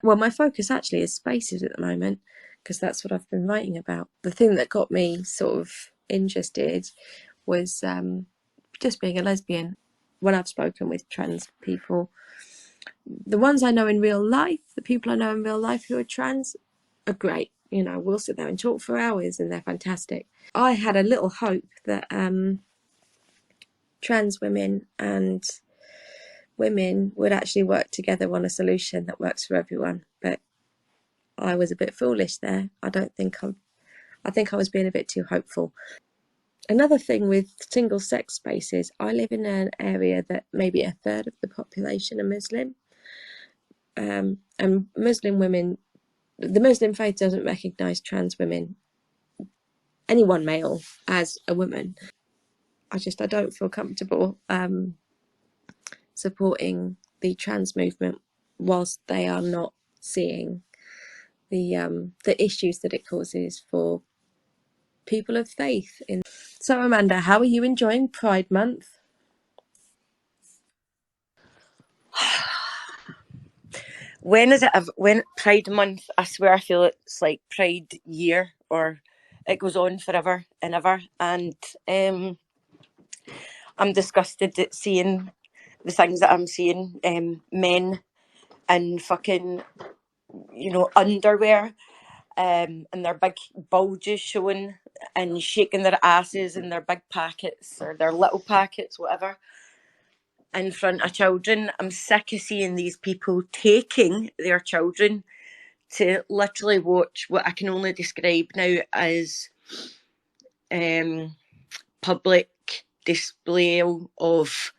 Well, my focus actually is spaces at the moment, because that's what I've been writing about. The thing that got me sort of interested was just being a lesbian. When I've spoken with trans people, the ones I know in real life, the people I know in real life who are trans, are great. You know, we'll sit there and talk for hours and they're fantastic. I had a little hope that trans women and women would actually work together on a solution that works for everyone. But I was a bit foolish there. I think I was being a bit too hopeful. Another thing with single sex spaces, I live in an area that maybe a third of the population are Muslim. And Muslim women, the Muslim faith doesn't recognise trans women, anyone male, as a woman. I don't feel comfortable supporting the trans movement whilst they are not seeing the issues that it causes for people of faith. So, Amanda, how are you enjoying Pride Month? When is it? When Pride Month? I swear, I feel it's like Pride Year, or it goes on forever and ever. And I'm disgusted at seeing the things that I'm seeing. Men in fucking, underwear, and their big bulges showing, and shaking their asses in their big packets or their little packets, whatever, in front of children. I'm sick of seeing these people taking their children to literally watch what I can only describe now as public display of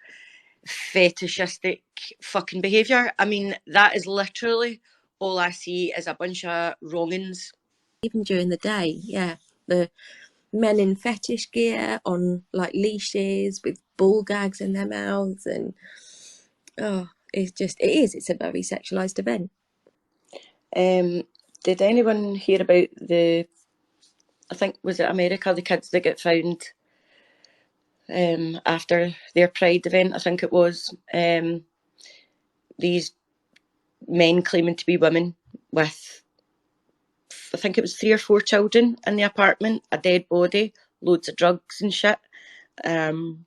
fetishistic fucking behaviour. I mean, that is literally all I see is a bunch of wrongings. Even during the day, yeah. The men in fetish gear on like leashes with ball gags in their mouths, and it's a very sexualized event. Did anyone hear about I think, was it America, the kids that get found after their Pride event? I think it was. These men claiming to be women with, I think it was 3 or 4 children in the apartment, a dead body, loads of drugs and shit. I'm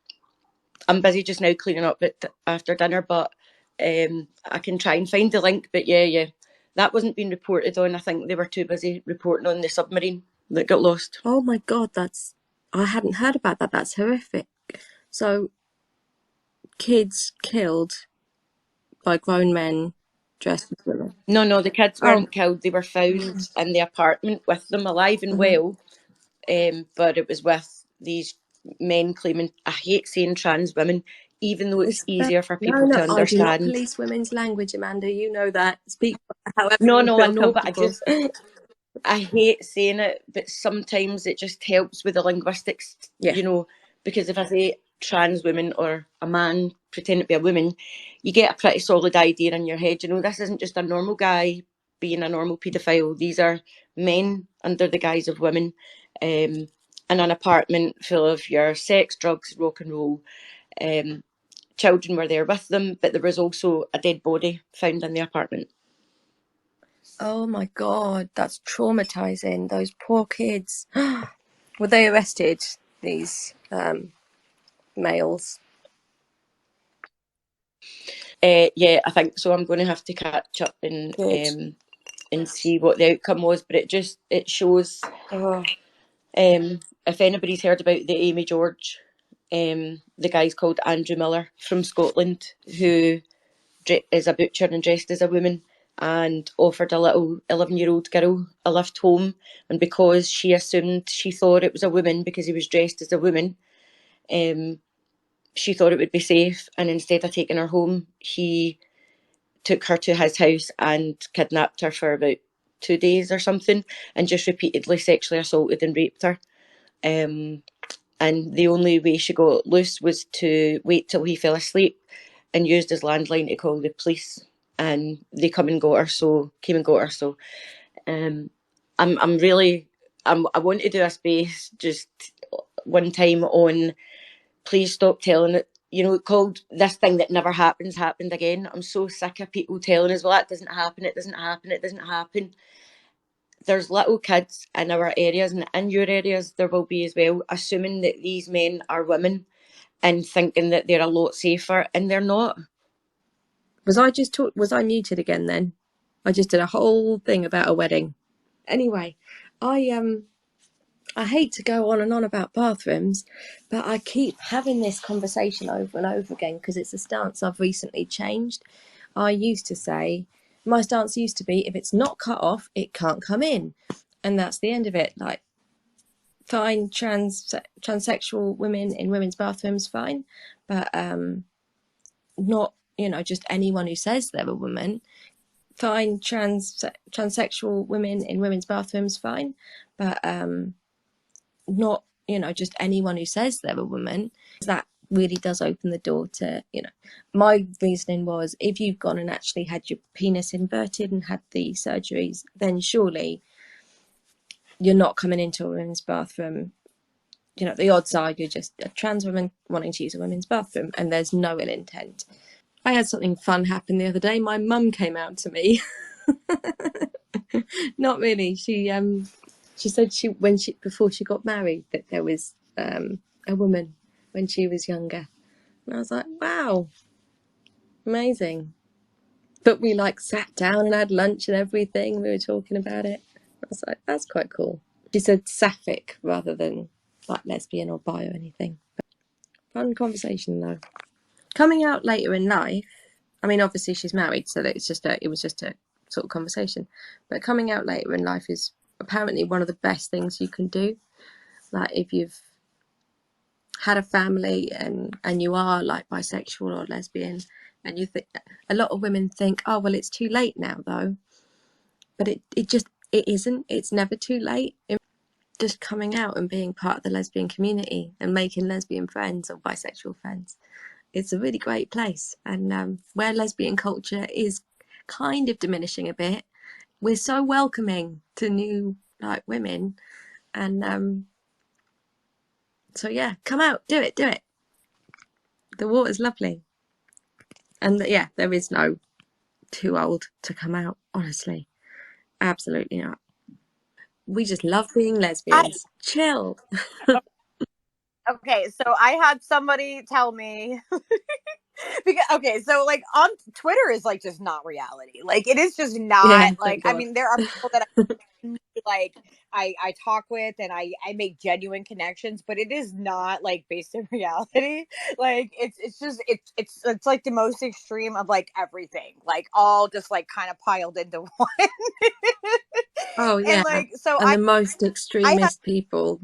busy just now cleaning up after dinner, but I can try and find the link. But yeah, that wasn't being reported on. I think they were too busy reporting on the submarine that got lost. Oh my God, I hadn't heard about that. That's horrific. So, kids killed by grown men dressed as women. No, the kids Oh, weren't killed. They were found in the apartment with them, alive and well. But it was with these men claiming, I hate saying trans women, even though it's easier for people to no, I do not understand. police women's language, Amanda. You know that. Speak however you No, I feel know, but comfortable. I hate saying it, but sometimes it just helps with the linguistics, Yeah. because if I say trans women or a man pretending to be a woman, you get a pretty solid idea in your head. This isn't just a normal guy being a normal paedophile. These are men under the guise of women, in an apartment full of your sex, drugs, rock and roll. Children were there with them, but there was also a dead body found in the apartment. Oh my God, that's traumatizing. Those poor kids. Were they arrested, these males? Yeah, I think so. I'm going to have to catch up Good. And see what the outcome was, but it shows. Oh. If anybody's heard about the Amy George, the guy's called Andrew Miller from Scotland, who is a butcher and dressed as a woman, and offered a little 11-year-old girl a lift home, and because she thought it was a woman because he was dressed as a woman, she thought it would be safe, and instead of taking her home, he took her to his house and kidnapped her for about 2 days or something, and just repeatedly sexually assaulted and raped her. And the only way she got loose was to wait till he fell asleep and used his landline to call the police, and they came and got her. So I'm really, I want to do a space just one time on, please stop telling called This Thing That Never Happens happened again. I'm so sick of people telling us, well, that doesn't happen, it doesn't happen, it doesn't happen. There's little kids in our areas, and in your areas there will be as well, assuming that these men are women and thinking that they're a lot safer, and they're not. Was I muted again then? I just did a whole thing about a wedding. Anyway, I hate to go on and on about bathrooms, but I keep having this conversation over and over again because it's a stance I've recently changed. My stance used to be, if it's not cut off, it can't come in. And that's the end of it. Like, fine, transsexual women in women's bathrooms, fine. But not, just anyone who says they're a woman. Fine, transsexual women in women's bathrooms, fine. But not, just anyone who says they're a woman. That really does open the door to, my reasoning was, if you've gone and actually had your penis inverted and had the surgeries, then surely you're not coming into a women's bathroom. The odds are you're just a trans woman wanting to use a women's bathroom, and there's no ill intent. I had something fun happen the other day. My mum came out to me. Not really. She said before she got married that there was a woman when she was younger, and I was like, wow, amazing. But we sat down and had lunch and everything. We were talking about it. I was like, that's quite cool. She said sapphic rather than lesbian or bi or anything. But fun conversation though. Coming out later in life, I mean, obviously she's married, so that it was just a sort of conversation. But coming out later in life is apparently one of the best things you can do. Like, if you've had a family and you are bisexual or lesbian, and you think, a lot of women think, oh well, it's too late now though. But it isn't. It's never too late. Just coming out and being part of the lesbian community and making lesbian friends or bisexual friends, it's a really great place. And where lesbian culture is kind of diminishing a bit, we're so welcoming to new women. And so yeah, come out, do it. The water's lovely. And yeah, there is no too old to come out, honestly. Absolutely not. We just love being lesbians. Chill. Okay, so I had somebody tell me because so on Twitter is just not reality. It is just not Yeah, thank I God. mean, there are people that I talk with and I make genuine connections, but it is not based in reality. It's like the most extreme of everything, all just kind of piled into one. Oh And yeah. so And the most I have, extremist people,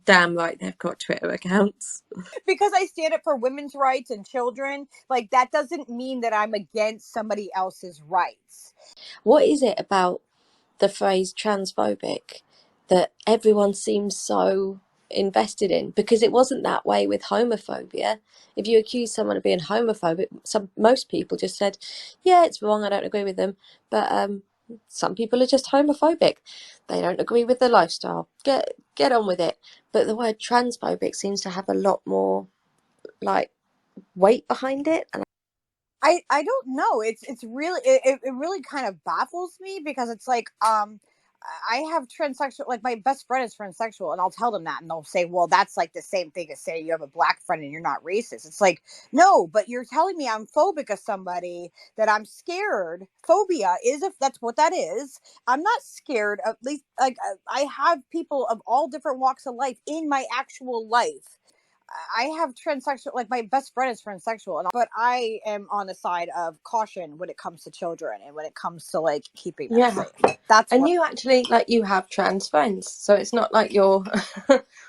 damn right they've got Twitter accounts. because I stand up for women's rights and children, that doesn't mean that I'm against somebody else's rights. What is it about the phrase transphobic that everyone seems so invested in? Because it wasn't that way with homophobia. If you accuse someone of being homophobic, most people just said, yeah, it's wrong, I don't agree with them. But some people are just homophobic. They don't agree with the lifestyle. Get on with it. But the word transphobic seems to have a lot more weight behind it. And I don't know. It's really it really kind of baffles me, because it's I have transsexual, my best friend is transsexual, and I'll tell them that, and they'll say, well, that's the same thing as saying you have a black friend and you're not racist. It's no, but you're telling me I'm phobic of somebody, that I'm scared. Phobia is, if that's what that is. I'm not scared of, at least I have people of all different walks of life in my actual life. I have transsexual, my best friend is transsexual, but I am on the side of caution when it comes to children and when it comes to keeping them yeah. safe. That's And what. you actually, you have trans friends, so it's not like you're